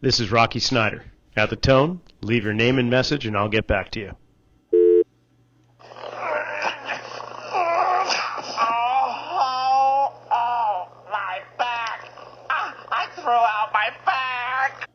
This is Rocky Snyder. At the tone, leave your name and message and I'll get back to you. My back. I threw out my back.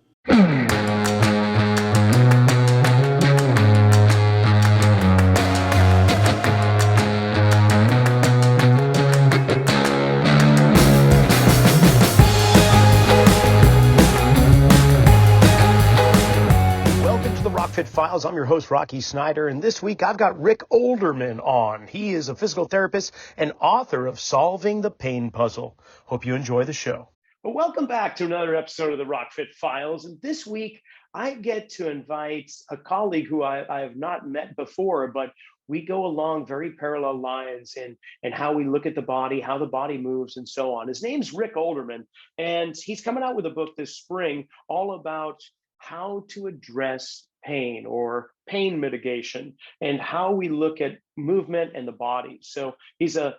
Welcome to the RockFit Files. I'm your host, Rocky Snyder, and this week I've got Rick Olderman on. He is a physical therapist and author of Solving the Pain Puzzle. Hope you enjoy the show. Well, welcome back to another episode of the RockFit Files. And this week I get to invite a colleague who I have not met before, but we go along very parallel lines in how we look at the body, how the body moves, and so on. His name's Rick Olderman, and he's coming out with a book this spring all about how to address pain or pain mitigation and how we look at movement and the body. So he's a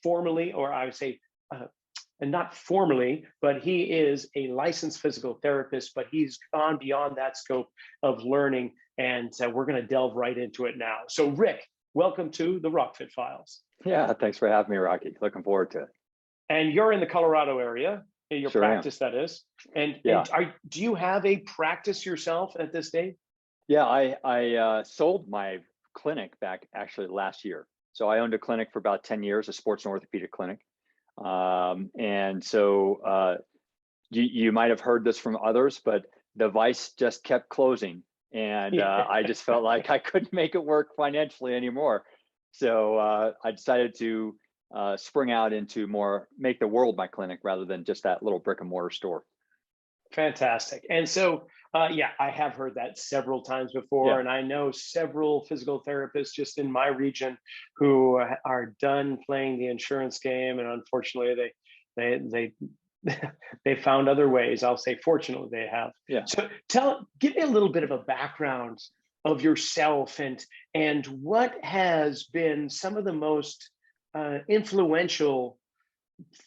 formally, or I would say, and not formally, but he is a licensed physical therapist, but he's gone beyond that scope of learning, and we're going to delve right into it now. So Rick, welcome to the RockFit Files. Yeah, thanks for having me, Rocky. Looking forward to it. And you're in the Colorado area, in your Sure practice, that is. And, Yeah. do you have a practice yourself at this date? Yeah, I sold my clinic back actually last year. So I owned a clinic for about 10 years, a sports and orthopedic clinic. And so you might have heard this from others, but the vice just kept closing. And I just felt like I couldn't make it work financially anymore. So I decided to spring out into make the world my clinic rather than just that little brick and mortar store. Fantastic. And so, I have heard that several times before, and I know several physical therapists just in my region who are done playing the insurance game, and unfortunately, they they found other ways. I'll say, fortunately, they have. Yeah. So, give me a little bit of a background of yourself and what has been some of the most influential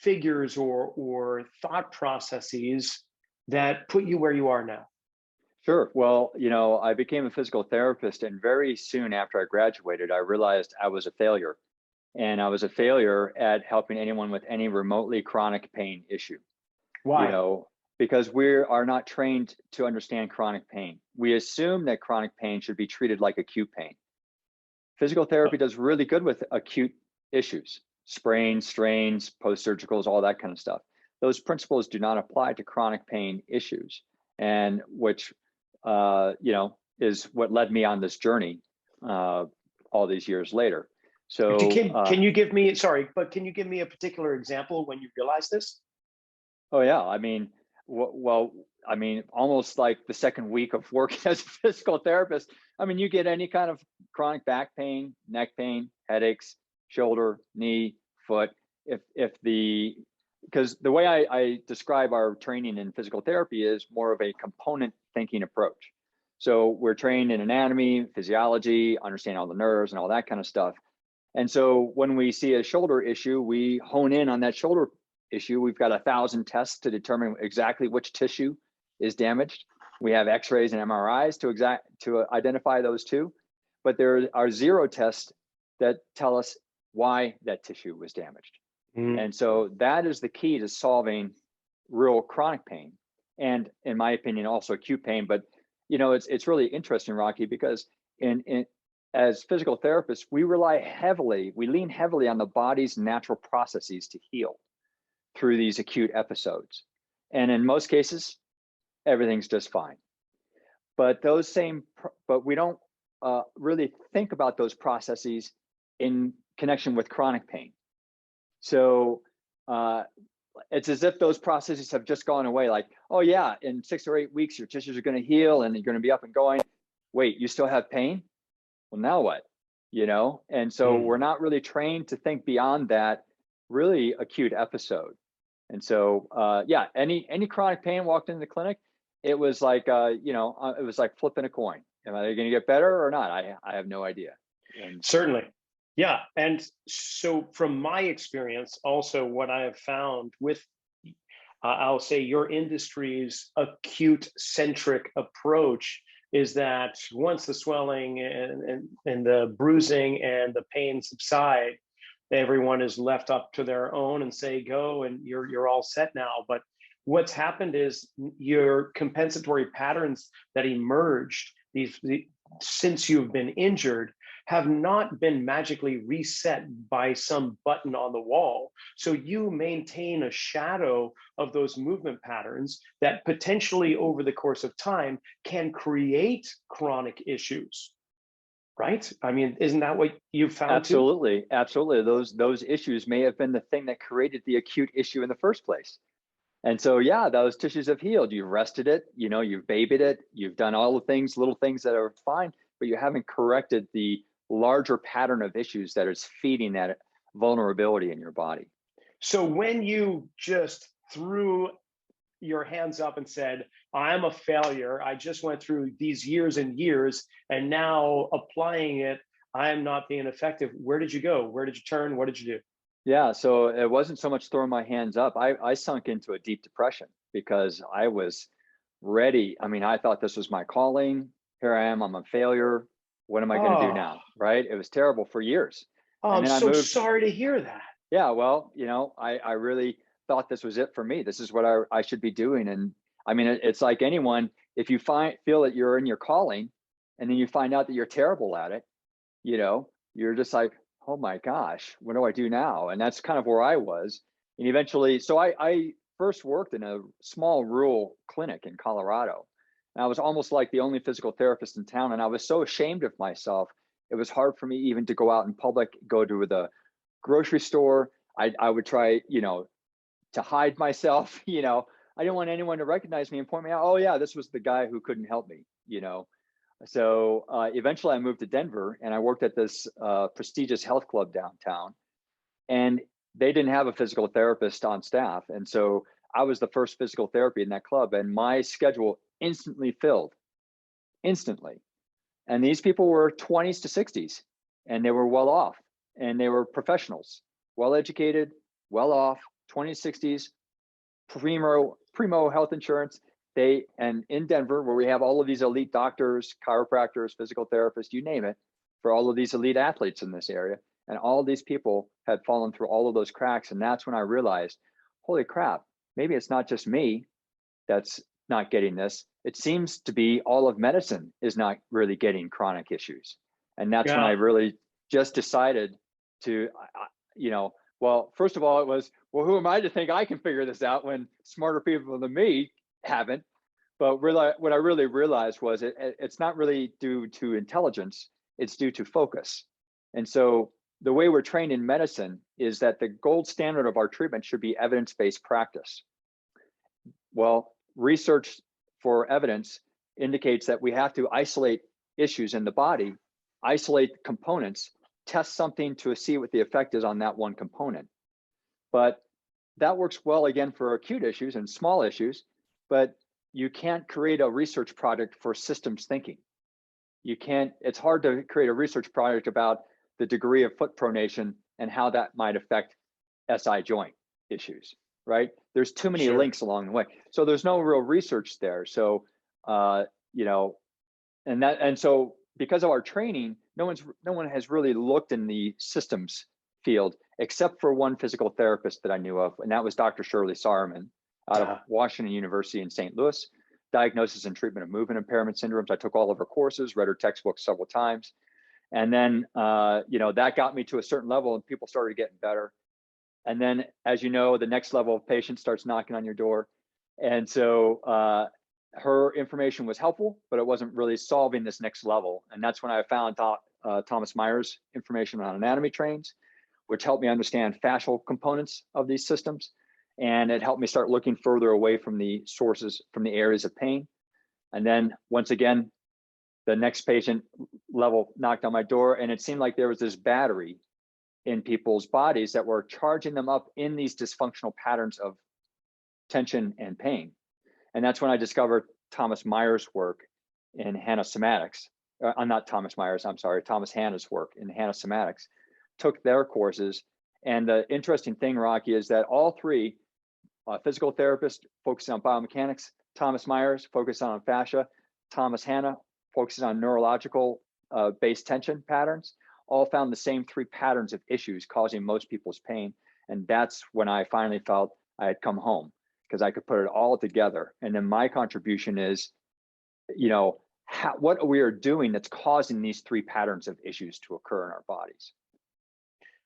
figures or thought processes that put you where you are now. Sure. Well, I became a physical therapist, and very soon after I graduated, I realized I was a failure. And I was a failure at helping anyone with any remotely chronic pain issue. Why? Because we are not trained to understand chronic pain. We assume that chronic pain should be treated like acute pain. Physical therapy does really good with acute issues, sprains, strains, post-surgicals, all that kind of stuff. Those principles do not apply to chronic pain issues, and which, is what led me on this journey all these years later. So can you give me, can you give me a particular example when you realized this? Oh yeah, almost like the second week of working as a physical therapist. You get any kind of chronic back pain, neck pain, headaches, shoulder, knee, foot. Because the way I describe our training in physical therapy is more of a component thinking approach. So we're trained in anatomy, physiology, understanding all the nerves and all that kind of stuff. And so when we see a shoulder issue, we hone in on that shoulder issue. We've got 1,000 tests to determine exactly which tissue is damaged. We have X-rays and MRIs to identify those too. But there are 0 tests that tell us why that tissue was damaged. And so that is the key to solving real chronic pain, and in my opinion, also acute pain. But it's really interesting, Rocky, because as physical therapists, we lean heavily on the body's natural processes to heal through these acute episodes. And in most cases, everything's just fine. But we don't really think about those processes in connection with chronic pain. So it's as if those processes have just gone away. Like, oh yeah, in 6 or 8 weeks, your tissues are going to heal and you're going to be up and going. Wait, you still have pain? Well, now what? And so we're not really trained to think beyond that really acute episode. And so, any chronic pain walked into the clinic, it was like, it was like flipping a coin. Am I going to get better or not? I have no idea. And Certainly. Yeah. And so from my experience, also what I have found with I'll say your industry's acute centric approach is that once the swelling and the bruising and the pain subside, everyone is left up to their own and say go, and you're all set now. But what's happened is your compensatory patterns that emerged since you've been injured have not been magically reset by some button on the wall. So you maintain a shadow of those movement patterns that potentially over the course of time can create chronic issues, right? I mean, isn't that what you found too? Absolutely, absolutely. Those issues may have been the thing that created the acute issue in the first place. And so, yeah, those tissues have healed. You've rested it, you've babied it, you've done all the things, little things that are fine, but you haven't corrected the larger pattern of issues that is feeding that vulnerability in your body. So when you just threw your hands up and said, I'm a failure, I just went through these years and years, and now applying it, I'm not being effective, where did you go? Where did you turn? What did you do? Yeah, so it wasn't so much throwing my hands up. I sunk into a deep depression because I was ready. I mean, I thought this was my calling. Here I am, I'm a failure. What am I going to do Oh, now? Right? It was terrible for years. I'm And then I so moved. sorry to hear that. Yeah, well, I really thought this was it for me. This is what I should be doing. And I mean, it's like anyone, if you feel that you're in your calling and then you find out that you're terrible at it, you're just like, oh my gosh, what do I do now? And that's kind of where I was. And eventually, so I first worked in a small rural clinic in Colorado. And I was almost like the only physical therapist in town. And I was so ashamed of myself. It was hard for me even to go out in public, go to the grocery store. I would try, to hide myself. I didn't want anyone to recognize me and point me out. Oh yeah, this was the guy who couldn't help me. So eventually I moved to Denver and I worked at this prestigious health club downtown, and they didn't have a physical therapist on staff. And so I was the first physical therapy in that club, and my schedule instantly filled, instantly. And these people were 20s to 60s, and they were well off, and they were professionals, well educated, well off, 20s, 60s, primo health insurance. And in Denver, where we have all of these elite doctors, chiropractors, physical therapists, you name it, for all of these elite athletes in this area. And all these people had fallen through all of those cracks. And that's when I realized, holy crap, maybe it's not just me that's not getting this. It seems to be all of medicine is not really getting chronic issues. And that's when I Yeah. really just decided to, well, first of all, it was, well, who am I to think I can figure this out when smarter people than me haven't? But really, what I really realized was it's not really due to intelligence, it's due to focus. And so the way we're trained in medicine is that the gold standard of our treatment should be evidence-based practice. Well, research for evidence indicates that we have to isolate issues in the body, isolate components, test something to see what the effect is on that one component. But that works well, again, for acute issues and small issues, but you can't create a research project for systems thinking. You can't, it's hard to create a research project about the degree of foot pronation and how that might affect SI joint issues, right? There's too many Sure. links along the way. So there's no real research there. So, and so because of our training, no one has really looked in the systems field except for one physical therapist that I knew of, and that was Dr. Shirley Sahrmann out of Washington University in St. Louis. Diagnosis and treatment of movement impairment syndromes. I took all of her courses, read her textbooks several times. And then, that got me to a certain level and people started getting better. And then, as you know, the next level of patient starts knocking on your door. And so her information was helpful, but it wasn't really solving this next level. And that's when I found Thomas Meyer's information on anatomy trains, which helped me understand fascial components of these systems. And it helped me start looking further away from the sources, from the areas of pain. And then once again, the next patient level knocked on my door, and it seemed like there was this battery in people's bodies that were charging them up in these dysfunctional patterns of tension and pain. And that's when I discovered Thomas Meyer's work in Hanna somatics. Not Thomas Meyer's, I'm sorry, Thomas Hanna's work in Hanna somatics. Took their courses. And the interesting thing, Rocky, is that all three physical therapist focuses on biomechanics. Thomas Myers focuses on fascia. Hanna focuses on neurological based tension patterns. All found the same 3 patterns of issues causing most people's pain. And that's when I finally felt I had come home, because I could put it all together. And then my contribution is, what we are doing that's causing these 3 patterns of issues to occur in our bodies.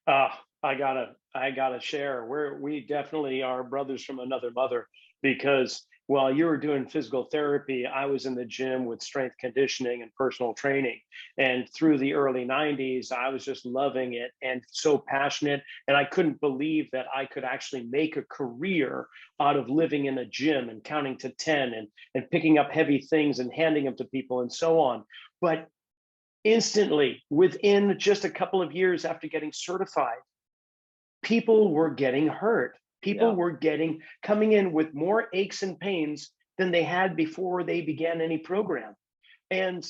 I gotta share. We definitely are brothers from another mother, because while you were doing physical therapy, I was in the gym with strength conditioning and personal training. And through the early 90s, I was just loving it and so passionate. And I couldn't believe that I could actually make a career out of living in a gym and counting to 10 and picking up heavy things and handing them to people and so on. But instantly, within just a couple of years after getting certified, people were getting hurt. People were coming in with more aches and pains than they had before they began any program. And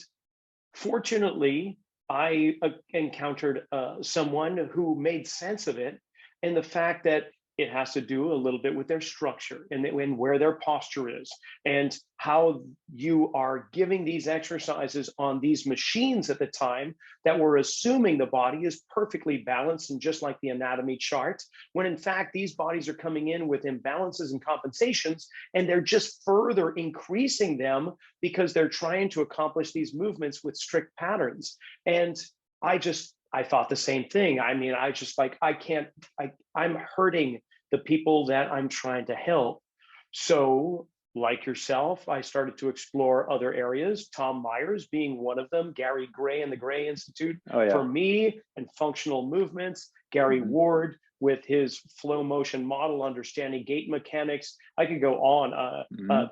fortunately, I encountered someone who made sense of it, and the fact that it has to do a little bit with their structure and where their posture is, and how you are giving these exercises on these machines at the time that were assuming the body is perfectly balanced and just like the anatomy chart, when in fact these bodies are coming in with imbalances and compensations, and they're just further increasing them because they're trying to accomplish these movements with strict patterns. And I thought the same thing. I mean, I'm hurting the people that I'm trying to help. So, like yourself, I started to explore other areas, Tom Myers being one of them, Gary Gray and the Gray Institute for me, and functional movements, Gary Ward with his flow motion model, understanding gait mechanics. I could go on.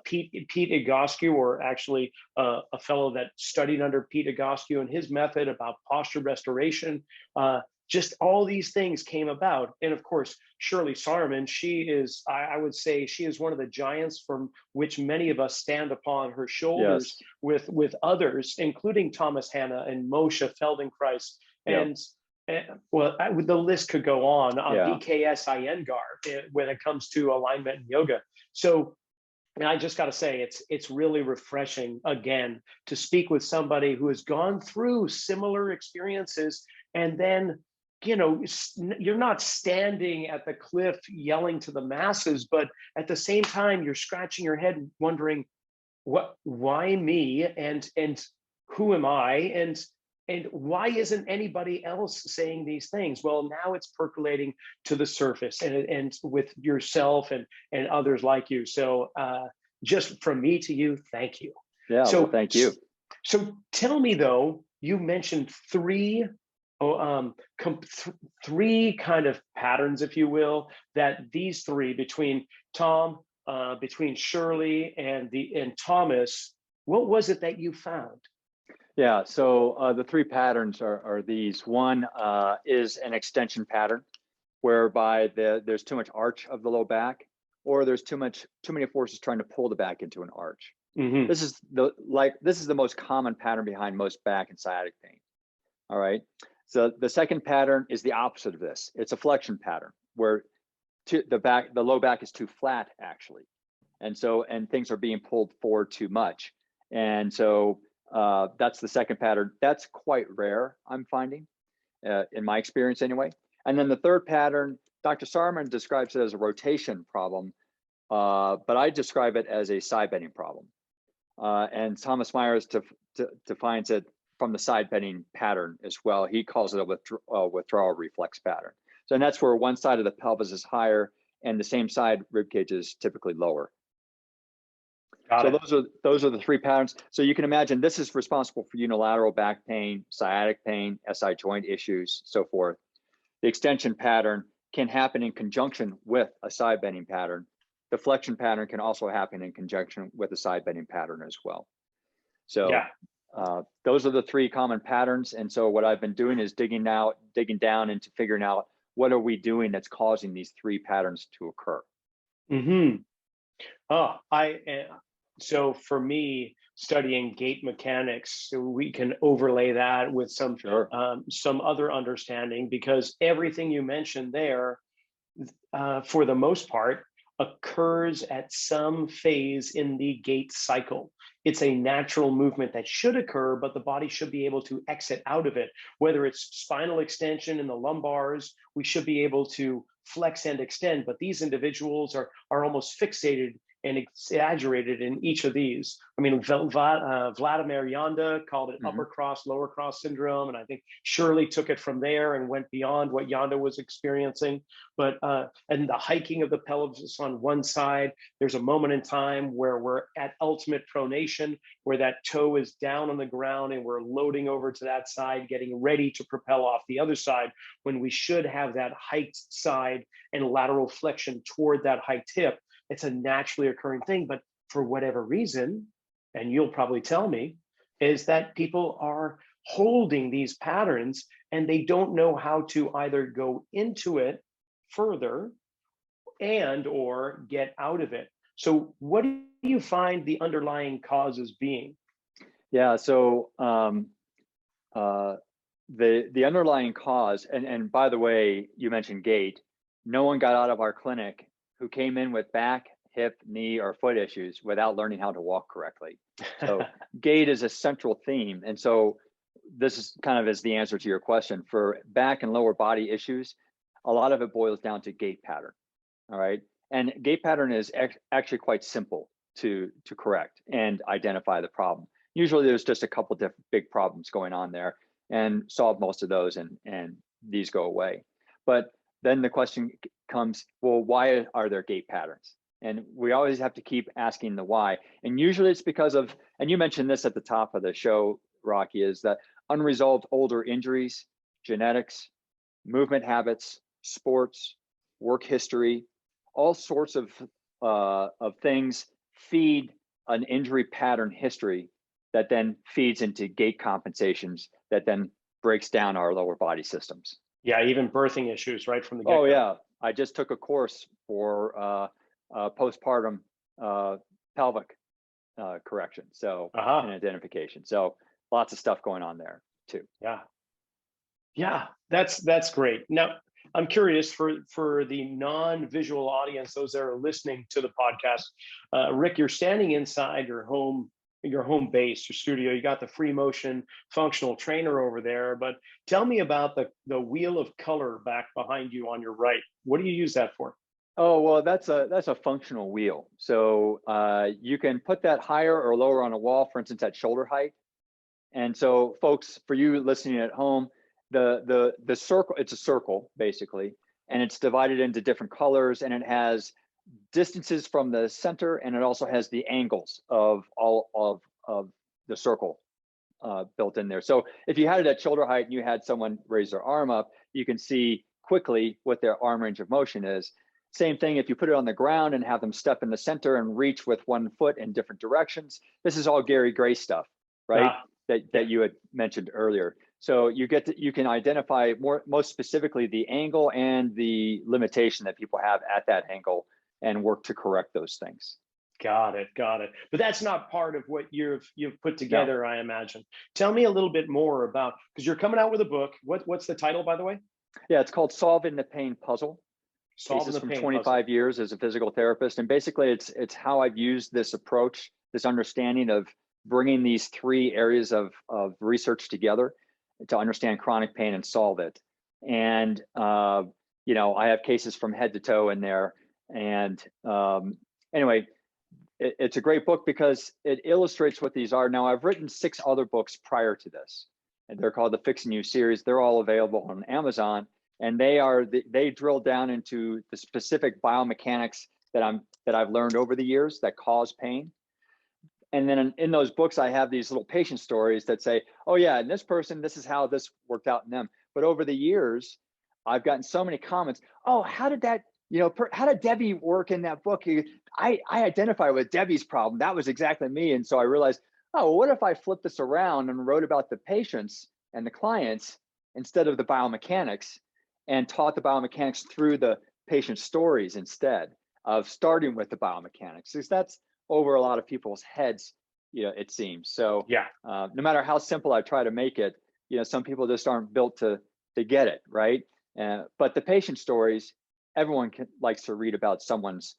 Pete Egoscue, or actually a fellow that studied under Pete Egoscue and his method about posture restoration. Just all these things came about. And of course, Shirley Sahrmann, she is, I would say, she is one of the giants from which many of us stand upon her shoulders with others, including Thomas Hanna and Moshe Feldenkrais. And the list could go on. BKS Iyengar when it comes to alignment and yoga. So, and I just got to say, it's really refreshing again to speak with somebody who has gone through similar experiences, and then, you're not standing at the cliff yelling to the masses, but at the same time, you're scratching your head wondering, why me, and who am I, and why isn't anybody else saying these things? Well, now it's percolating to the surface, and with yourself and others like you. So just from me to you, thank you. Yeah, so, well, thank you. So tell me, though, you mentioned three kind of patterns, if you will, that these 3 between Tom, between Shirley and Thomas, what was it that you found? Yeah, so the 3 patterns are these. One is an extension pattern, whereby there's too much arch of the low back, or there's too many forces trying to pull the back into an arch. This is the most common pattern behind most back and sciatic pain. All right. So the second pattern is the opposite of this. It's a flexion pattern, where the low back is too flat, actually, and things are being pulled forward too much. And so that's the second pattern. That's quite rare, I'm finding, in my experience anyway. And then the third pattern, Dr. Sahrmann describes it as a rotation problem, but I describe it as a side bending problem. And Thomas Myers defines it from the side bending pattern as well. He calls it a withdrawal reflex pattern. So, and that's where one side of the pelvis is higher and the same side rib cage is typically lower. Those are the 3 patterns. So you can imagine this is responsible for unilateral back pain, sciatic pain, SI joint issues, so forth. The extension pattern can happen in conjunction with a side bending pattern. The flexion pattern can also happen in conjunction with a side bending pattern as well. So those are the 3 common patterns. And so what I've been doing is digging down into figuring out what are we doing that's causing these 3 patterns to occur. So for me, studying gait mechanics, we can overlay that with some other understanding, because everything you mentioned there, for the most part, occurs at some phase in the gait cycle. It's a natural movement that should occur, but the body should be able to exit out of it. Whether it's spinal extension in the lumbars, we should be able to flex and extend, but these individuals are almost fixated and exaggerated in each of these. I mean, Vladimir Yanda called it upper cross, lower cross syndrome, and I think Shirley took it from there and went beyond what Yanda was experiencing. But and the hiking of the pelvis on one side, there's a moment in time where we're at ultimate pronation, where that toe is down on the ground and we're loading over to that side, getting ready to propel off the other side, when we should have that hiked side and lateral flexion toward that hiked hip. It's a naturally occurring thing, but for whatever reason, and you'll probably tell me, is that people are holding these patterns and they don't know how to either go into it further and or get out of it. So what do you find the underlying causes being? Yeah, so the underlying cause, and by the way, you mentioned gait. No one got out of our clinic who came in with back, hip, knee, or foot issues without learning how to walk correctly. So gait is a central theme. And so this is kind of as the answer to your question. For back and lower body issues, a lot of it boils down to gait pattern, all right? And gait pattern is actually quite simple to correct and identify the problem. Usually there's just a couple different big problems going on there, and solve most of those, and these go away. But then the question comes, well, why are there gait patterns? And we always have to keep asking the why. And usually it's because of, and you mentioned this at the top of the show, Rocky, is that unresolved older injuries, genetics, movement habits, sports, work history, all sorts of things feed an injury pattern history that then feeds into gait compensations that then breaks down our lower body systems. Yeah, even birthing issues, right from the get-go. Oh yeah, I just took a course for postpartum pelvic correction, so and identification. So lots of stuff going on there too. Yeah, that's great. Now, I'm curious for the non-visual audience, those that are listening to the podcast. Rick, you're standing inside your home base, your studio. You got the free motion functional trainer over there, but tell me about the wheel of color back behind you on your right. What do you use that for? Oh, well, that's a functional wheel. So you can put that higher or lower on a wall, for instance, at shoulder height. And so folks, for you listening at home, the circle, it's a circle basically, and it's divided into different colors, and it has distances from the center, and it also has the angles of all of the circle built in there. So if you had it at shoulder height and you had someone raise their arm up, you can see quickly what their arm range of motion is. Same thing if you put it on the ground and have them step in the center and reach with one foot in different directions. This is all Gary Gray stuff, right? That you had mentioned earlier. So you can identify most specifically the angle and the limitation that people have at that angle and work to correct those things. Got it. But that's not part of what you've put together, no. I imagine. Tell me a little bit more about, because you're coming out with a book. What's the title, by the way? Yeah, it's called Solving the Pain Puzzle. Solving the Pain Pain 25 Puzzle. years as a physical therapist, and basically it's how I've used this approach, this understanding of bringing these three areas of research together to understand chronic pain and solve it. And I have cases from head to toe in there. And anyway, it's a great book because it illustrates what these are. Now, I've written 6 other books prior to this, and they're called the Fixing You series. They're all available on Amazon, and they drill down into the specific biomechanics that I've learned over the years that cause pain. And then in those books, I have these little patient stories that say, oh yeah, and this person, this is how this worked out in them. But over the years, I've gotten so many comments. Oh, how did that, how did Debbie work in that book? I identify with Debbie's problem. That was exactly me. And so I realized, oh, what if I flipped this around and wrote about the patients and the clients instead of the biomechanics, and taught the biomechanics through the patient stories instead of starting with the biomechanics? Because that's over a lot of people's heads, it seems. So yeah, no matter how simple I try to make it, some people just aren't built to get it, right? But the patient stories, everyone likes to read about someone's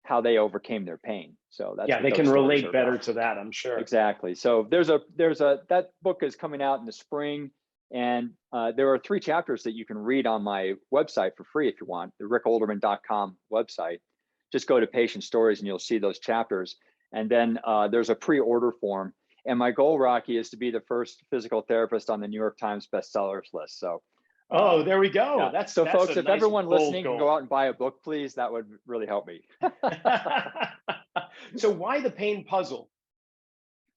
how they overcame their pain. So that's Yeah, what they those can stories relate are better about. to that, I'm sure. Exactly. So that book is coming out in the spring, and there are 3 chapters that you can read on my website for free if you want, the rickolderman.com website. Just go to Patient Stories and you'll see those chapters. And then there's a pre-order form. And my goal, Rocky, is to be the first physical therapist on the New York Times bestsellers list. So Oh, there we go. yeah. That's So that's folks, a if nice everyone bold listening can goal. go out and buy a book, please, that would really help me. So why the pain puzzle?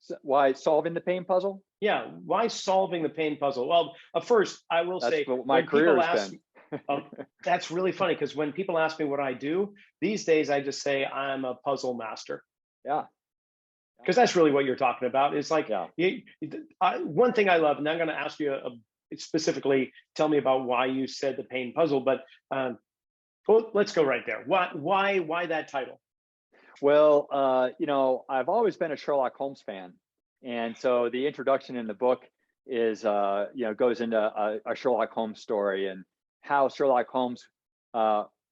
So why solving the pain puzzle? Yeah, why solving the pain puzzle? Well, first, I will That's say, what my when career people has ask, been. that's really funny, because when people ask me what I do, these days I just say I'm a puzzle master. Yeah. Because that's really what you're talking about. It's like, Yeah. one thing I love, and I'm going to ask you specifically, tell me about why you said the pain puzzle, but well, let's go right there. Why that title? Well, I've always been a Sherlock Holmes fan. And so the introduction in the book is, goes into a Sherlock Holmes story and how Sherlock Holmes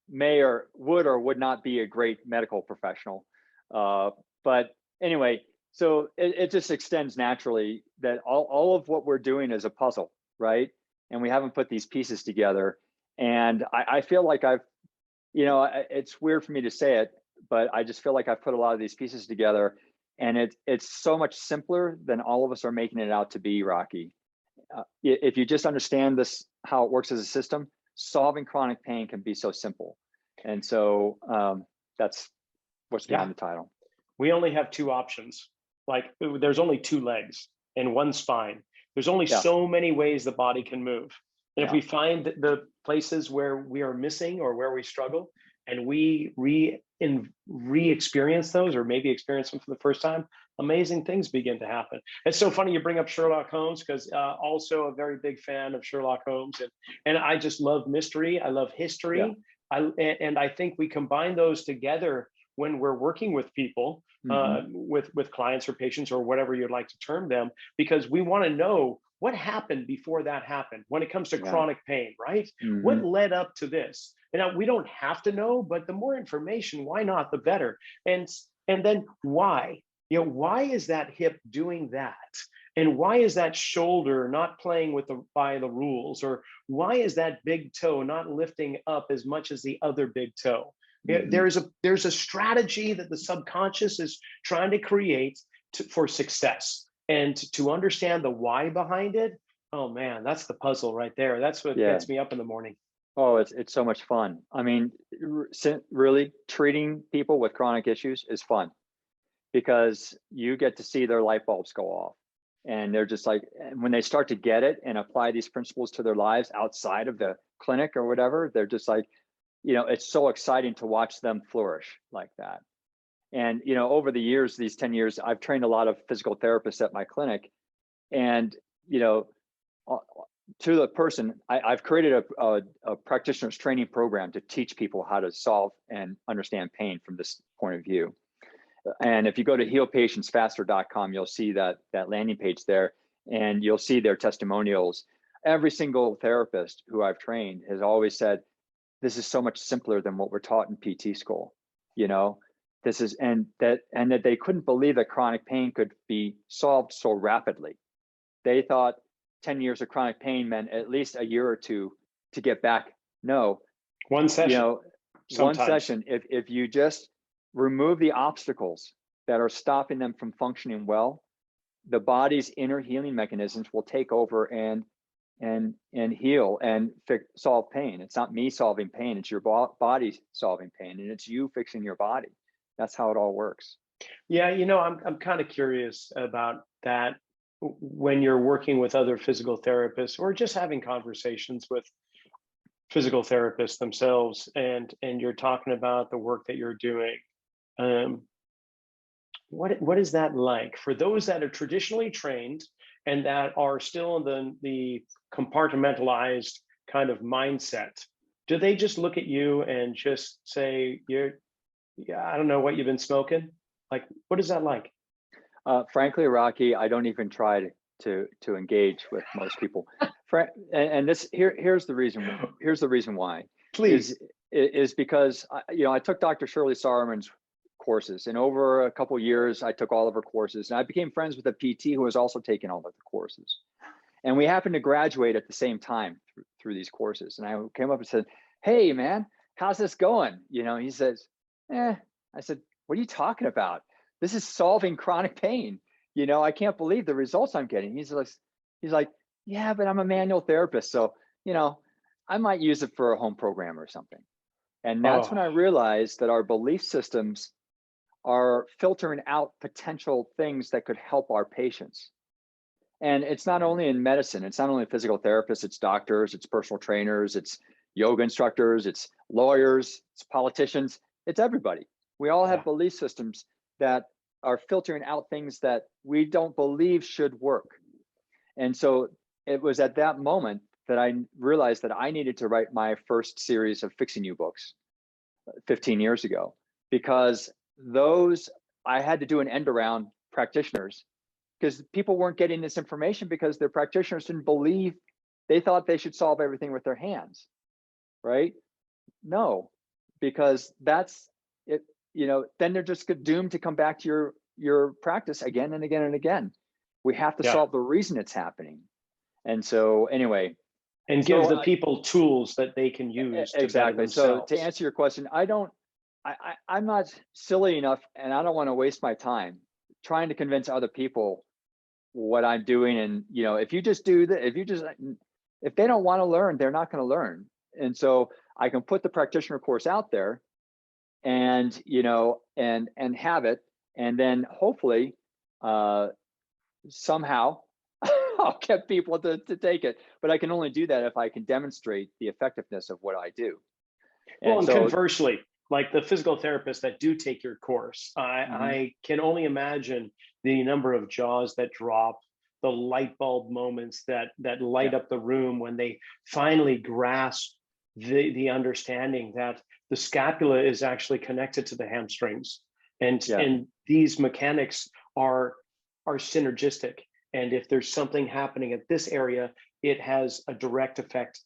may or would not be a great medical professional. But anyway, so it just extends naturally that all of what we're doing is a puzzle, right? And we haven't put these pieces together. And I feel like it's weird for me to say it, but I just feel like I've put a lot of these pieces together, and it's so much simpler than all of us are making it out to be, Rocky. If you just understand this, how it works as a system, solving chronic pain can be so simple. And so that's what's behind the title. We only have 2 options. Like, there's only 2 legs and 1 spine. There's only so many ways the body can move. And if we find the places where we are missing or where we struggle, and we re-experience those, or maybe experience them for the first time, amazing things begin to happen. It's so funny you bring up Sherlock Holmes, because also a very big fan of Sherlock Holmes, and I just love mystery. I love history. And I think we combine those together when we're working with people, with clients or patients or whatever you'd like to term them, because we want to know what happened before that happened when it comes to chronic pain, right? What led up to this? And we don't have to know, but the more information, why not, the better. And then why? Why is that hip doing that? And why is that shoulder not playing by the rules? Or why is that big toe not lifting up as much as the other big toe? There's a strategy that the subconscious is trying to create for success. And to understand the why behind it, oh man, that's the puzzle right there. That's what gets me up in the morning. Oh, it's so much fun. I mean, really treating people with chronic issues is fun, because you get to see their light bulbs go off. And they're just like, when they start to get it and apply these principles to their lives outside of the clinic or whatever, they're just like, it's so exciting to watch them flourish like that. And, over the years, these 10 years, I've trained a lot of physical therapists at my clinic. And, to the person, I've created a practitioner's training program to teach people how to solve and understand pain from this point of view. And if you go to healpatientsfaster.com, you'll see that landing page there, and you'll see their testimonials. Every single therapist who I've trained has always said, this is so much simpler than what we're taught in PT school. This is, and that they couldn't believe that chronic pain could be solved so rapidly. They thought 10 years of chronic pain meant at least a year or 2 to get back. No, one session. One session. If you just remove the obstacles that are stopping them from functioning well, the body's inner healing mechanisms will take over and heal and solve pain. It's not me solving pain, it's your body solving pain, and it's you fixing your body. That's how it all works. Yeah, I'm kind of curious about that when you're working with other physical therapists, or just having conversations with physical therapists themselves, and you're talking about the work that you're doing. What is that like for those that are traditionally trained and that are still in the compartmentalized kind of mindset? Do they just look at you and just say, I don't know what you've been smoking? Like, what is that like? Frankly, Rocky, I don't even try to engage with most people. And this here's the reason. Here's the reason why. Please. is because I took Dr. Shirley Sahrmann's courses, and over a couple of years, I took all of her courses, and I became friends with a PT who was also taking all of the courses. And we happened to graduate at the same time through these courses. And I came up and said, "Hey, man, how's this going?" He says, "Eh." I said, "What are you talking about? This is solving chronic pain. I can't believe the results I'm getting." He's like, "Yeah, but I'm a manual therapist, so I might use it for a home program or something." And that's when I realized that our belief systems are filtering out potential things that could help our patients. And it's not only in medicine, it's not only physical therapists, it's doctors, it's personal trainers, it's yoga instructors, it's lawyers, it's politicians, it's everybody. We all have belief systems that are filtering out things that we don't believe should work. And so it was at that moment that I realized that I needed to write my first series of Fixing You books 15 years ago, because I had to do an end around practitioners, because people weren't getting this information because their practitioners didn't believe, they thought they should solve everything with their hands, right? No, because that's it, then they're just doomed to come back to your practice again and again and again. We have to solve the reason it's happening. And so anyway. And give the people tools that they can use to better themselves. So to answer your question, I'm not silly enough, and I don't want to waste my time trying to convince other people what I'm doing. And if you just do that, if they don't want to learn, they're not going to learn. And so I can put the practitioner course out there, and and have it, and then hopefully somehow I'll get people to take it. But I can only do that if I can demonstrate the effectiveness of what I do. And conversely, like the physical therapists that do take your course, I can only imagine the number of jaws that drop, the light bulb moments that light up the room when they finally grasp the understanding that the scapula is actually connected to the hamstrings, and these mechanics are synergistic. And if there's something happening at this area, it has a direct effect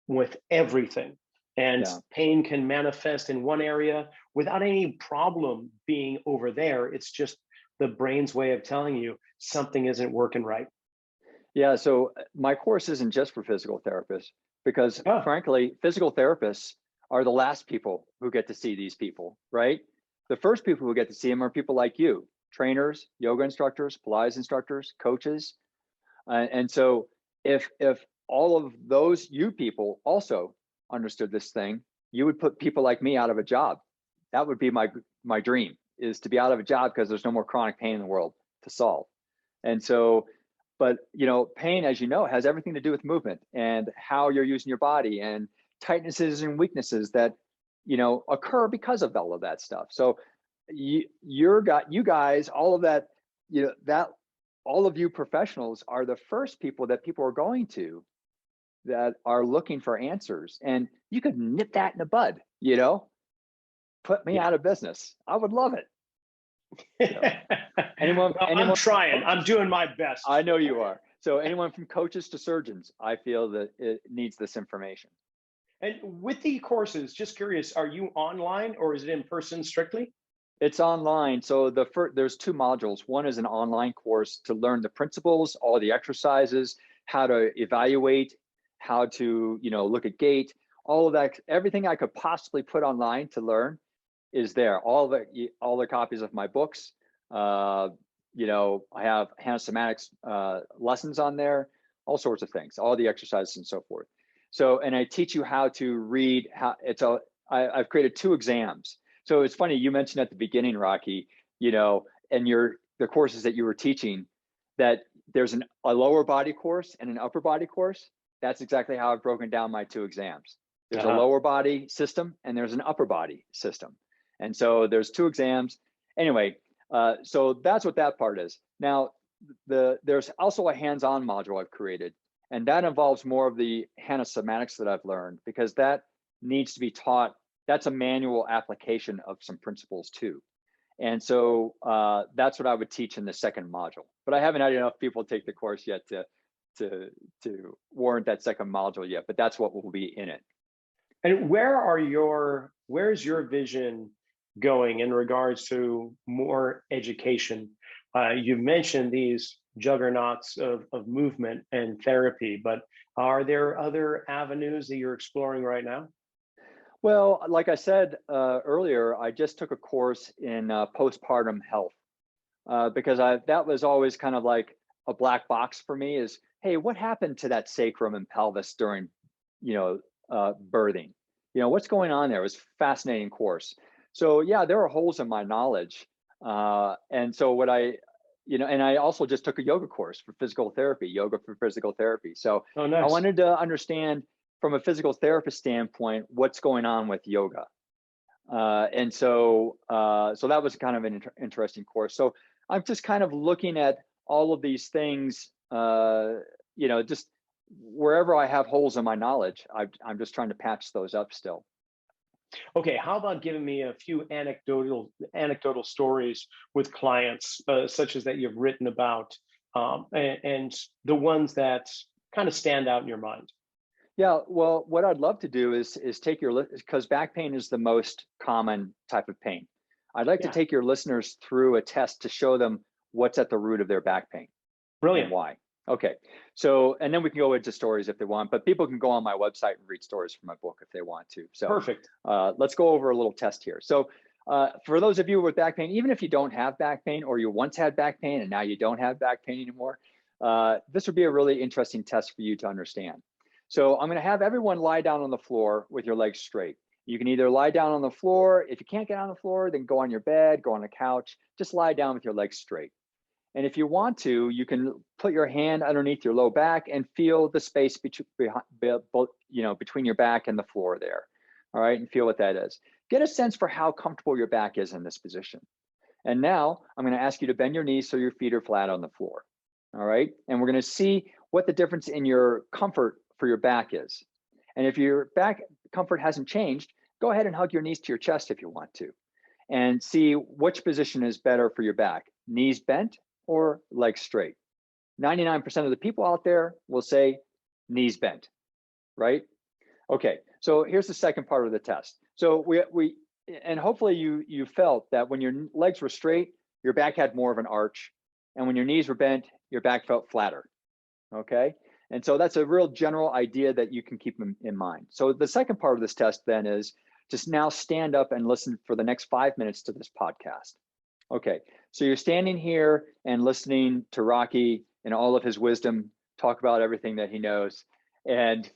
with everything. And pain can manifest in one area without any problem being over there. It's just the brain's way of telling you something isn't working right. Yeah, so my course isn't just for physical therapists, because frankly, physical therapists are the last people who get to see these people, right? The first people who get to see them are people like you, trainers, yoga instructors, Pilates instructors, coaches. And so if all of those you people also understood this thing, you would put people like me out of a job. That would be my dream, is to be out of a job, because there's no more chronic pain in the world to solve. And so, but pain, as you know, has everything to do with movement and how you're using your body, and tightnesses and weaknesses that occur because of all of that stuff. So you guys, all of that, that all of you professionals are the first people that people are going to that are looking for answers. And you could nip that in the bud, put me out of business. I would love it. Anyone, I'm trying. I'm doing my best. I know you are. So anyone from coaches to surgeons, I feel that it needs this information. And with the courses, just curious, are you online or is it in person strictly? It's online. So there's two modules. One is an online course to learn the principles, all the exercises, how to evaluate, how to look at gait, all of that. Everything I could possibly put online to learn is there. All the copies of my books. I have Hanna somatics lessons on there, all sorts of things, all the exercises and so forth. So, and I teach you how to read. I've created 2 exams. So it's funny, you mentioned at the beginning, Rocky, and the courses that you were teaching, that there's a lower body course and an upper body course. That's exactly how I've broken down my 2 exams. There's a lower body system and there's an upper body system. And so there's 2 exams. Anyway, so that's what that part is. Now, there's also a hands-on module I've created, and that involves more of the Hanna somatics that I've learned, because that needs to be taught. That's a manual application of some principles too. And so that's what I would teach in the second module. But I haven't had enough people take the course yet to warrant that second module yet, but that's what will be in it. And where's your vision going in regards to more education? You've mentioned these juggernauts of movement and therapy, but are there other avenues that you're exploring right now? Well, like I said earlier, I just took a course in postpartum health because that was always kind of like a black box for me. Is, hey, what happened to that sacrum and pelvis during, birthing? What's going on there? It was a fascinating course. So yeah, there are holes in my knowledge, and so and I also just took a yoga course for physical therapy, yoga for physical therapy. So Oh, I nice. wanted to understand from a physical therapist standpoint what's going on with yoga. So that was kind of an interesting course. So I'm just kind of looking at all of these things, just wherever I have holes in my knowledge, I'm just trying to patch those up still. Okay, how about giving me a few anecdotal stories with clients, such as that you've written about, and the ones that kind of stand out in your mind? Yeah, well, what I'd love to do is take because back pain is the most common type of pain. I'd like to Yeah, take your listeners through a test to show them what's at the root of their back pain and brilliant. why. Okay, so and then we can go into stories if they want, but people can go on my website and read stories from my book if they want to. So Perfect. let's go over a little test here. So for those of you with back pain, even if you don't have back pain or you once had back pain and now you don't have back pain anymore, this would be a really interesting test for you to understand. So I'm going to have everyone lie down on the floor with your legs straight. You can either lie down on the floor. If you can't get on the floor, then go on your bed, go on a couch, just lie down with your legs straight. And if you want to, you can put your hand underneath your low back and feel the space between your back and the floor there. All right, and feel what that is. Get a sense for how comfortable your back is in this position. And now I'm going to ask you to bend your knees so your feet are flat on the floor. All right, and we're going to see what the difference in your comfort for your back is. And if your back comfort hasn't changed, go ahead and hug your knees to your chest if you want to, and see which position is better for your back, knees bent or legs straight. 99% of the people out there will say knees bent, right? Okay, so here's the second part of the test. So and hopefully you felt that when your legs were straight, your back had more of an arch, and when your knees were bent, your back felt flatter, okay? And so that's a real general idea that you can keep in mind. So the second part of this test then is just now stand up and listen for the next 5 minutes to this podcast. Okay, so you're standing here and listening to Rocky and all of his wisdom talk about everything that he knows. And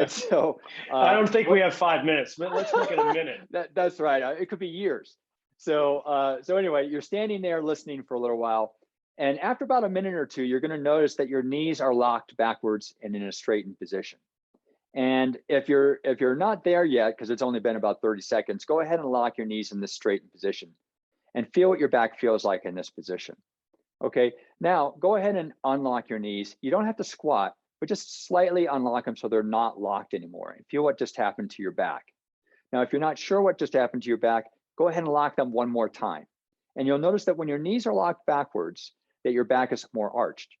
so I don't think we have 5 minutes, but let's make it a minute. That's right. It could be years. So anyway, you're standing there listening for a little while. And after about a minute or two, you're going to notice that your knees are locked backwards and in a straightened position. And if you're not there yet, because it's only been about 30 seconds, go ahead and lock your knees in this straightened position and feel what your back feels like in this position. Okay, now go ahead and unlock your knees. You don't have to squat, but just slightly unlock them so they're not locked anymore, and feel what just happened to your back. Now, if you're not sure what just happened to your back, go ahead and lock them one more time. And you'll notice that when your knees are locked backwards, that your back is more arched.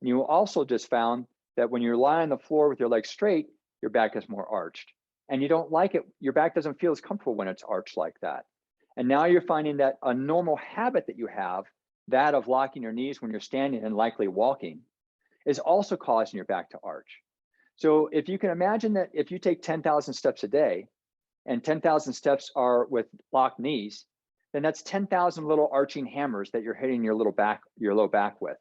And you also just found that when you're lying on the floor with your legs straight, your back is more arched. And you don't like it, your back doesn't feel as comfortable when it's arched like that. And now you're finding that a normal habit that you have, that of locking your knees when you're standing and likely walking, is also causing your back to arch. So if you can imagine that if you take 10,000 steps a day and 10,000 steps are with locked knees, then that's 10,000 little arching hammers that you're hitting your low back with.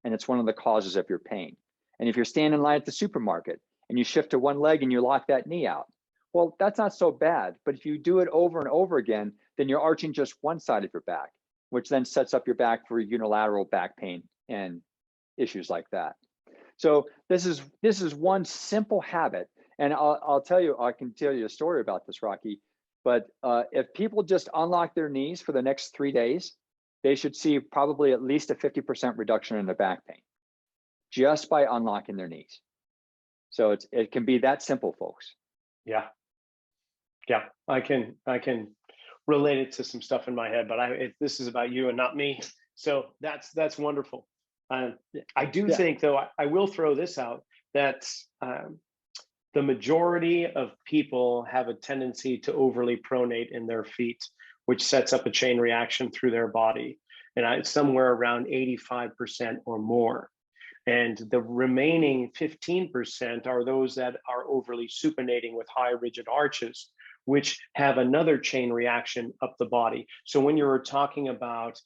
And it's one of the causes of your pain. And if you're standing in line at the supermarket and you shift to one leg and you lock that knee out, well, that's not so bad. But if you do it over and over again, then you're arching just one side of your back, which then sets up your back for unilateral back pain and issues like that. So this is one simple habit. And I'll tell you, I can tell you a story about this, Rocky. But if people just unlock their knees for the next 3 days, they should see probably at least a 50% reduction in their back pain just by unlocking their knees. So it can be that simple, folks. Yeah, I can relate it to some stuff in my head, but this is about you and not me. So that's wonderful. I do think, though, I will throw this out, that the majority of people have a tendency to overly pronate in their feet, which sets up a chain reaction through their body. And it's somewhere around 85% or more. And the remaining 15% are those that are overly supinating with high rigid arches, which have another chain reaction up the body. So when you're talking about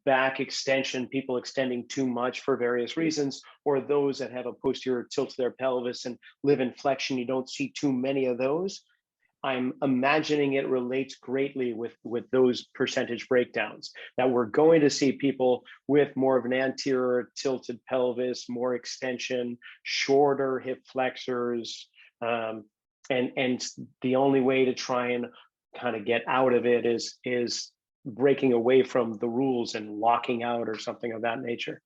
back extension, people extending too much for various reasons, or those that have a posterior tilt to their pelvis and live in flexion, you don't see too many of those. I'm imagining it relates greatly with those percentage breakdowns, that we're going to see people with more of an anterior tilted pelvis, more extension, shorter hip flexors, and the only way to try and kind of get out of it is breaking away from the rules and locking out or something of that nature.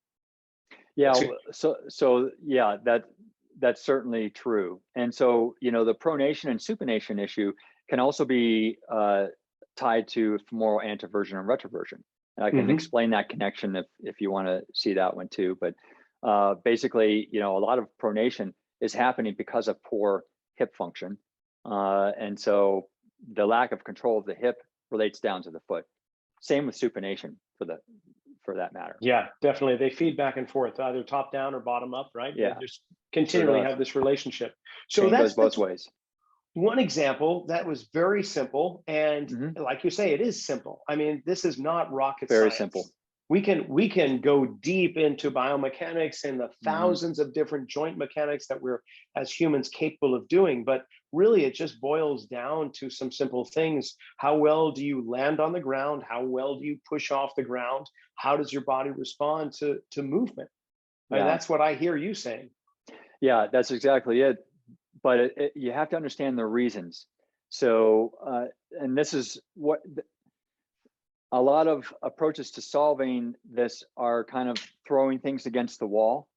Yeah, so yeah, that's certainly true. And so, the pronation and supination issue can also be tied to femoral anteversion and retroversion. And I can explain that connection if you want to see that one too. But basically, a lot of pronation is happening because of poor hip function. And so the lack of control of the hip relates down to the foot. Same with supination for that matter. Yeah, definitely. They feed back and forth, either top down or bottom up, right? Yeah. They just continually have this relationship. So that's both ways. One example that was very simple. And like you say, it is simple. I mean, this is not rocket science. Very simple. We can go deep into biomechanics and the thousands of different joint mechanics that we're as humans capable of doing. But really, it just boils down to some simple things. How well do you land on the ground? How well do you push off the ground? How does your body respond to movement? Yeah. And that's what I hear you saying. Yeah, that's exactly it. But you have to understand the reasons. So, and this is what a lot of approaches to solving this are kind of throwing things against the wall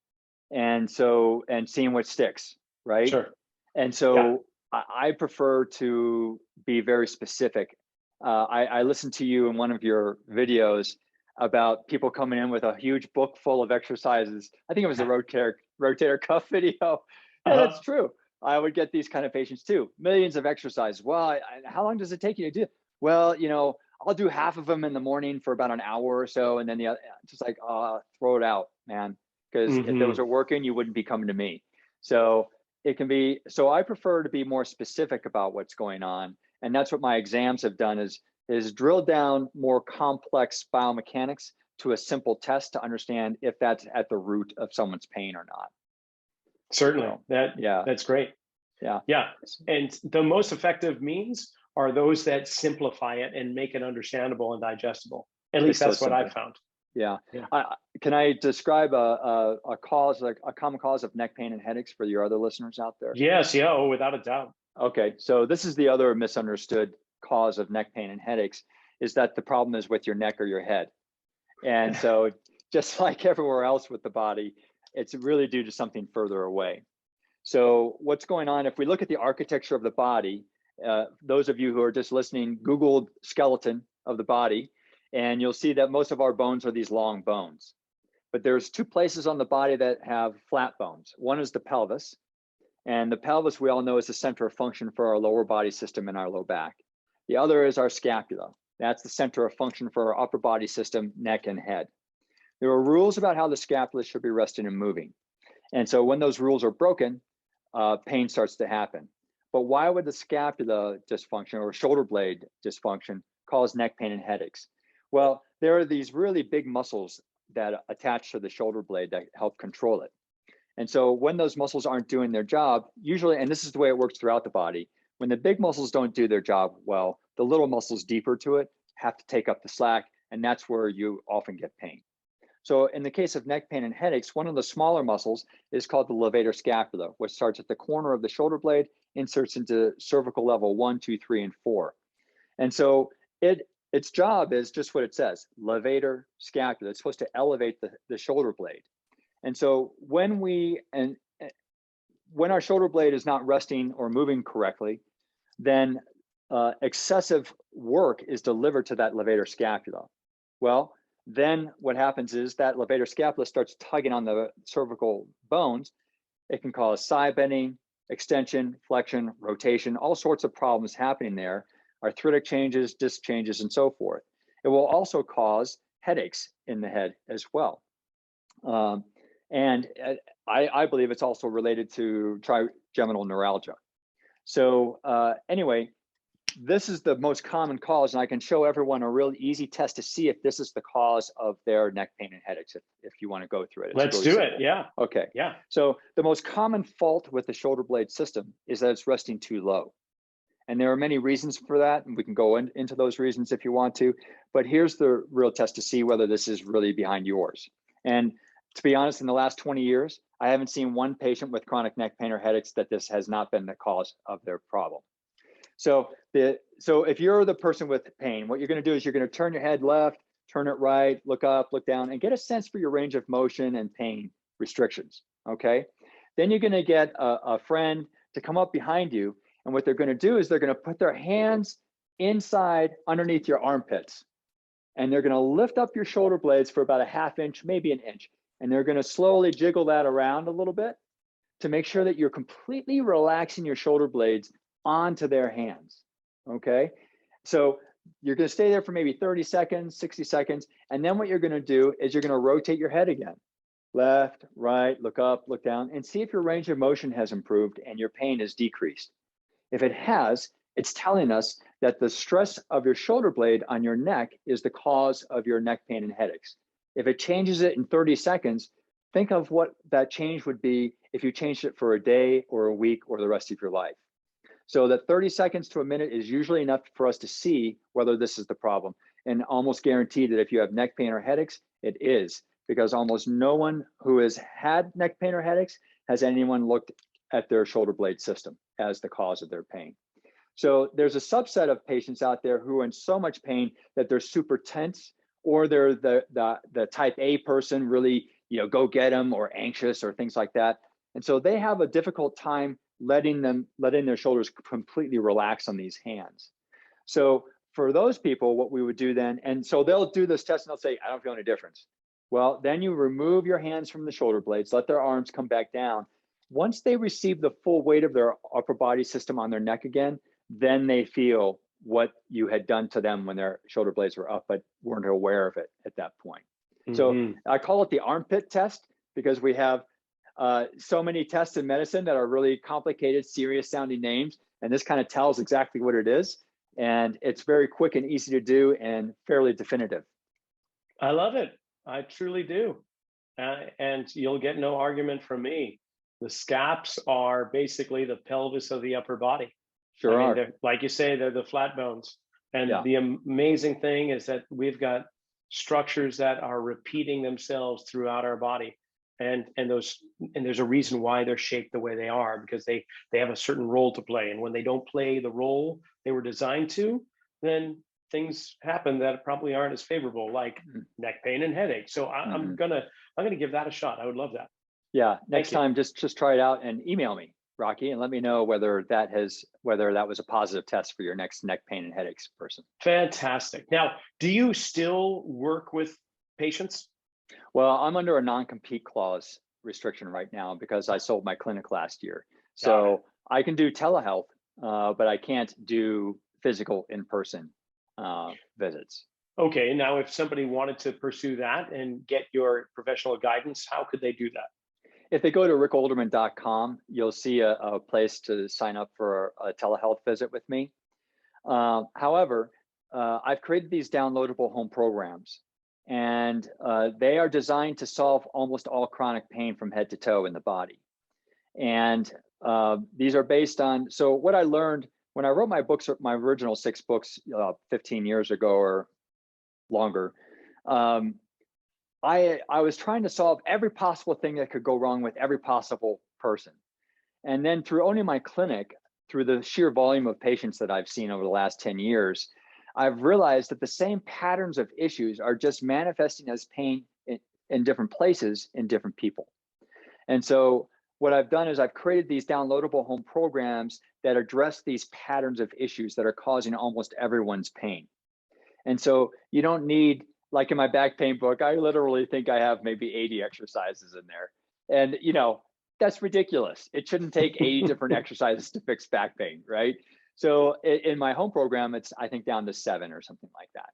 and seeing what sticks, right? Sure. And so I prefer to be very specific. I listened to you in one of your videos about people coming in with a huge book full of exercises. I think it was a rotator cuff video. Yeah, that's true. I would get these kind of patients too. Millions of exercises. Well, how long does it take you to do it? Well, I'll do half of them in the morning for about an hour or so. And then the other, just like, throw it out, man. Because if those are working, you wouldn't be coming to me. So it can be, so I prefer to be more specific about what's going on. And that's what my exams have done is drill down more complex biomechanics to a simple test to understand if that's at the root of someone's pain or not. Certainly. That's great. Yeah. And the most effective means are those that simplify it and make it understandable and digestible. At least that's what I've found. Yeah. Can I describe a cause, like a common cause of neck pain and headaches for your other listeners out there? Yes. Yeah. Oh, without a doubt. Okay. So this is the other misunderstood cause of neck pain and headaches, is that the problem is with your neck or your head. And so just like everywhere else with the body, it's really due to something further away. So what's going on, if we look at the architecture of the body, those of you who are just listening, Google skeleton of the body, and you'll see that most of our bones are these long bones. But there's two places on the body that have flat bones. One is the pelvis, and the pelvis we all know is the center of function for our lower body system and our low back. The other is our scapula. That's the center of function for our upper body system, neck and head. There are rules about how the scapula should be resting and moving. And so when those rules are broken, pain starts to happen. But why would the scapula dysfunction or shoulder blade dysfunction cause neck pain and headaches? Well, there are these really big muscles that attach to the shoulder blade that help control it. And so when those muscles aren't doing their job, usually, and this is the way it works throughout the body, when the big muscles don't do their job well, the little muscles deeper to it have to take up the slack, and that's where you often get pain. So in the case of neck pain and headaches, one of the smaller muscles is called the levator scapula, which starts at the corner of the shoulder blade, inserts into cervical level 1, 2, 3, and 4. And so its job is just what it says, levator scapula. It's supposed to elevate the shoulder blade. And so when our shoulder blade is not resting or moving correctly, then excessive work is delivered to that levator scapula. Well, then what happens is that levator scapula starts tugging on the cervical bones. It can cause side bending, extension, flexion, rotation, all sorts of problems happening there, arthritic changes, disc changes, and so forth. It will also cause headaches in the head as well. And I believe it's also related to trigeminal neuralgia. So anyway, this is the most common cause, and I can show everyone a really easy test to see if this is the cause of their neck pain and headaches, if you want to go through it. It's Let's really do simple. it. Yeah. Okay. Yeah. So the most common fault with the shoulder blade system is that it's resting too low. And there are many reasons for that, and we can go into those reasons if you want to. But here's the real test to see whether this is really behind yours. And to be honest, in the last 20 years, I haven't seen one patient with chronic neck pain or headaches that this has not been the cause of their problem. So if you're the person with pain, what you're going to do is you're going to turn your head left, turn it right, look up, look down, and get a sense for your range of motion and pain restrictions. Okay. Then you're going to get a friend to come up behind you. And what they're going to do is they're going to put their hands inside underneath your armpits. And they're going to lift up your shoulder blades for about a ½ inch, maybe an inch. And they're going to slowly jiggle that around a little bit to make sure that you're completely relaxing your shoulder blades onto their hands. Okay. So you're going to stay there for maybe 30 seconds, 60 seconds. And then what you're going to do is you're going to rotate your head again. Left, right, look up, look down, and see if your range of motion has improved and your pain is decreased. If it has, it's telling us that the stress of your shoulder blade on your neck is the cause of your neck pain and headaches. If it changes it in 30 seconds, think of what that change would be if you changed it for a day or a week or the rest of your life. So that 30 seconds to a minute is usually enough for us to see whether this is the problem. And almost guaranteed that if you have neck pain or headaches, it is, because almost no one who has had neck pain or headaches has anyone looked at their shoulder blade system as the cause of their pain. So there's a subset of patients out there who are in so much pain that they're super tense, or they're the type A person, really, go get them, or anxious or things like that. And so they have a difficult time letting their shoulders completely relax on these hands. So for those people, what we would do then, and so they'll do this test and they'll say, I don't feel any difference. Well, then you remove your hands from the shoulder blades, let their arms come back down. Once they receive the full weight of their upper body system on their neck again, then they feel what you had done to them when their shoulder blades were up, but weren't aware of it at that point. Mm-hmm. So I call it the armpit test, because we have so many tests in medicine that are really complicated, serious sounding names. And this kind of tells exactly what it is. And it's very quick and easy to do and fairly definitive. I love it. I truly do. And you'll get no argument from me. The scaps are basically the pelvis of the upper body. Sure are. Like you say, they're the flat bones. And the amazing thing is that we've got structures that are repeating themselves throughout our body. And there's a reason why they're shaped the way they are, because they have a certain role to play. And when they don't play the role they were designed to, then things happen that probably aren't as favorable, like neck pain and headache. So I'm gonna give that a shot. I would love that. Yeah. Next time, just try it out and email me, Rocky, and let me know whether that was a positive test for your next neck pain and headaches person. Fantastic. Now, do you still work with patients? Well, I'm under a non-compete clause restriction right now because I sold my clinic last year. So I can do telehealth, but I can't do physical in-person visits. Okay. Now, if somebody wanted to pursue that and get your professional guidance, how could they do that? If they go to rickolderman.com, you'll see a place to sign up for a telehealth visit with me. However, I've created these downloadable home programs, and they are designed to solve almost all chronic pain from head to toe in the body. And these are based on, so what I learned when I wrote my books, my original 6 books 15 years ago or longer, I was trying to solve every possible thing that could go wrong with every possible person. And then through owning my clinic, through the sheer volume of patients that I've seen over the last 10 years, I've realized that the same patterns of issues are just manifesting as pain in different places in different people. And so what I've done is I've created these downloadable home programs that address these patterns of issues that are causing almost everyone's pain. And so you don't need, like in my back pain book, I literally think I have maybe 80 exercises in there. And that's ridiculous. It shouldn't take 80 different exercises to fix back pain, right? So in my home program, it's, I think, down to 7 or something like that.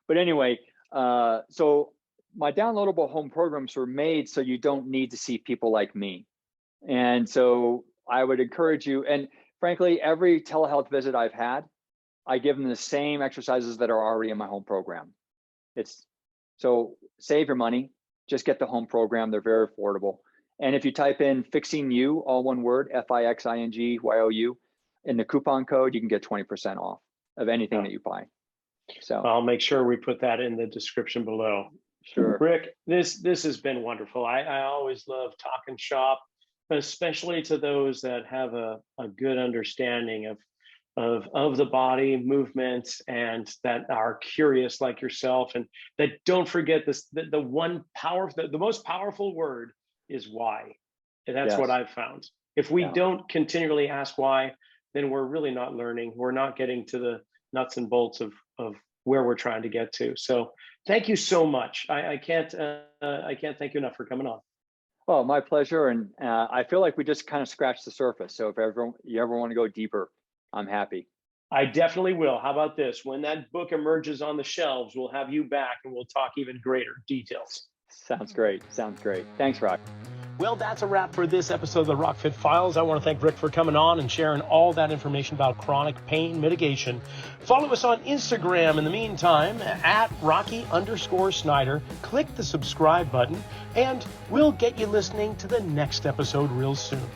But anyway, so my downloadable home programs were made so you don't need to see people like me. And so I would encourage you, and frankly, every telehealth visit I've had, I give them the same exercises that are already in my home program. So save your money, just get the home program. They're very affordable. And if you type in Fixing You, all one word, FIXINGYOU, in the coupon code, you can get 20% off of anything that you buy. So I'll make sure we put that in the description below. Sure. Rick, this has been wonderful. I always love talking shop, especially to those that have a good understanding of the body movements and that are curious like yourself, and that don't forget this, the most powerful word is why. And that's what I've found. If we don't continually ask why, then we're really not learning. We're not getting to the nuts and bolts of where we're trying to get to. So thank you so much. I can't thank you enough for coming on. Oh, my pleasure. And I feel like we just kind of scratched the surface. So if you ever want to go deeper, I'm happy. I definitely will. How about this? When that book emerges on the shelves, we'll have you back and we'll talk even greater details. Sounds great. Sounds great. Thanks, Rock. Well, that's a wrap for this episode of the RockFit Files. I want to thank Rick for coming on and sharing all that information about chronic pain mitigation. Follow us on Instagram in the meantime at Rocky_Snyder. Click the subscribe button and we'll get you listening to the next episode real soon.